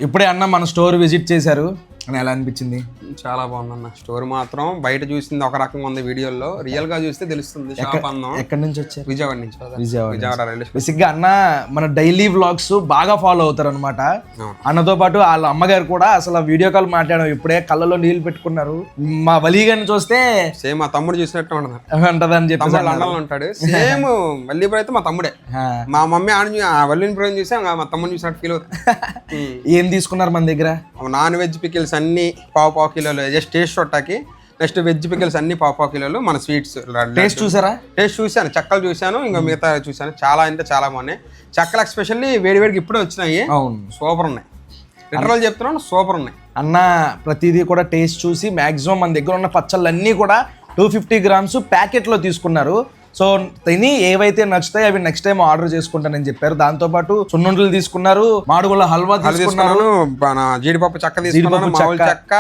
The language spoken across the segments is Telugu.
ఇప్పుడే అన్న మన స్టోర్ విజిట్ చేశారు అని ఎలా అనిపించింది? చాలా బాగుందన్న. స్టోర్ మాత్రం బయట చూసింది ఒక రకంగా ఉంది, వీడియోలో రియల్ గా చూస్తే తెలుస్తుంది. షాప్ అందం. ఎక్కడి నుంచి వచ్చారు? విజయవాడ నుంచి. Vijayawada railway station. బేసిక్ గా అన్న మన డైలీ వ్లాగ్స్ బాగా ఫాలో అవుతారు అనమాట. అన్నతో పాటు వాళ్ళ అమ్మగారు కూడా అసలు వీడియో కాల్ మాట్లాడాం, ఇప్పుడే కళ్ళలో నీళ్లు పెట్టుకున్నారు. మా వలీగాని చూస్తే సేమ్ మా తమ్ముడు చూసినట్టు ఉంటదని చెప్పి లండన్ లో ఉంటాడు. సేమ్ వల్లీపురం అయితే మా తమ్ముడే. మా మమ్మీ వల్లీపురం చూసా మా తమ్ముడు చూసినట్టు ఫీల్ అవుతుంది. ఏం తీసుకున్నారు మన దగ్గర? నాన్ వెజ్ పికిల్స్ అన్ని పావు కిలోలు, జస్ట్ టేస్ట్ చూడటానికి. నెక్స్ట్ వెజ్ పికిల్స్ అన్ని పావు కిలోలు. మన స్వీట్స్ టేస్ట్ చూసారా? టేస్ట్ చూశాను, చెక్కలు చూశాను, ఇంకా మిగతా చూశాను. చాలా అంటే చాలా బాగున్నాయి చెక్కలు. ఎస్పెషల్లీ వేడివేడికి ఇప్పుడే వచ్చినాయి. అవును, సూపర్ ఉన్నాయి. లిటరల్ చెప్తున్నాను, సూపర్ ఉన్నాయి అన్న. ప్రతిదీ కూడా టేస్ట్ చూసి మాక్సిమం మన దగ్గర ఉన్న పచ్చళ్ళు అన్నీ కూడా 250 grams ప్యాకెట్లో తీసుకున్నారు. సో తిని ఏవైతే నచ్చుతాయి అవి నెక్స్ట్ టైం ఆర్డర్ చేసుకుంటానని చెప్పారు. దాంతో పాటు సున్నుండలు తీసుకున్నారు, మామిడిపళ్ళ హల్వా తీసుకున్నారు, జీడిపప్పు చెక్క తీసుకున్నాను, మామూలు చెక్క,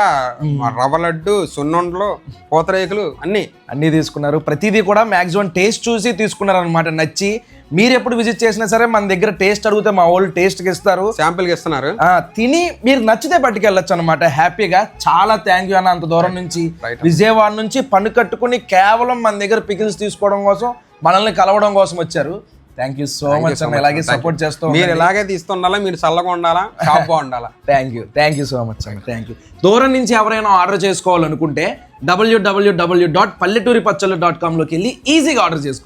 రవ్వ లడ్డు, సున్నుండలు, పూతరేకులు అన్ని తీసుకున్నారు. ప్రతిదీ కూడా మాక్సిమం టేస్ట్ చూసి తీసుకున్నారు అనమాట. నచ్చి మీరు ఎప్పుడు విజిట్ చేసినా సరే మన దగ్గర టేస్ట్ అడిగితే మా వాళ్ళు టేస్ట్కి ఇస్తారు, శాంపిల్కి ఇస్తున్నారు. తిని మీరు నచ్చితే పట్టుకెళ్ళొచ్చు అనమాట హ్యాపీగా. చాలా థ్యాంక్ యూ అన్న. అంత దూరం నుంచి విజయవాడ నుంచి పన్ను కట్టుకుని కేవలం మన దగ్గర పికిల్స్ తీసుకోవడం కోసం, మనల్ని కలవడం కోసం వచ్చారు. థ్యాంక్ యూ సో మచ్ అన్న. ఇలాగే సపోర్ట్ చేస్తాం. మీరు ఇలాగే తీస్తుండాలా, మీరు చల్లగా ఉండాలా, షాప్ బాగుండాలా. థ్యాంక్ యూ సో మచ్ అన్న. Thank you. దూరం నుంచి ఎవరైనా ఆర్డర్ చేసుకోవాలనుకుంటే www.palletturipachchalu.com లోకి వెళ్ళి ఈజీగా ఆర్డర్ చేసుకోండి.